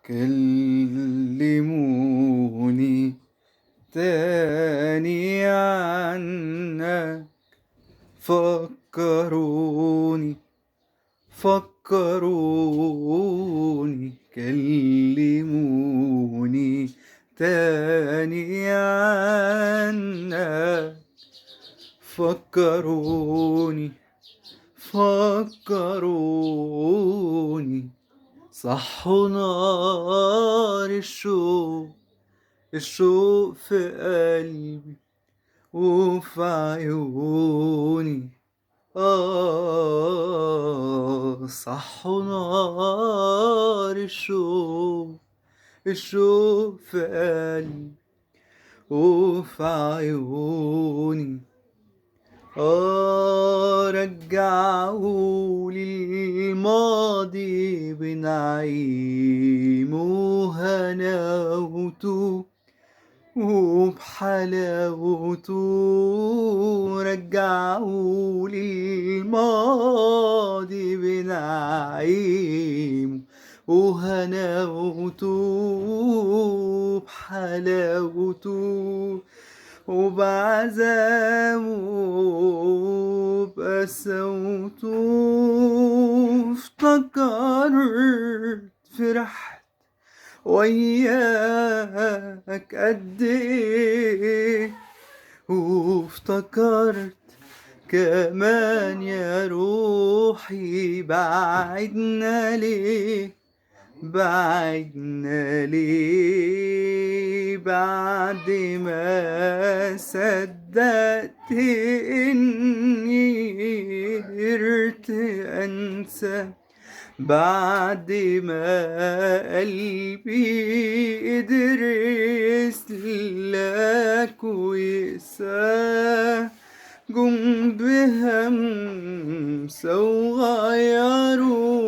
كلموني تاني عنك، فكروني فكروني، كلموني تاني عنك، فكروني فكروني. صحوا نار الشوق في قلبي وفي عيوني. صحوا نار الشوق في قلبي وفي عيوني. رجعولي الماضي بنعيم وهناوته وبحلاوته. رجعولي الماضي بنعيم وهناوته وبحلاوته، وبعزامه بقساوته. افتكرت فرحت وياك قد ايه، وافتكرت كمان يا روحي بعدنا ليه، بعدنا ليه. بعد ما صدقت اني قدرت انسى، بعد ما قلبي قدر يسلك ويقسى، جم بهمسة وغيروني.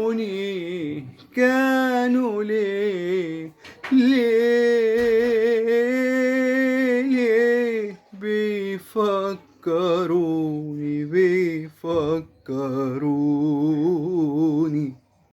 كانوا ليه بيفكروني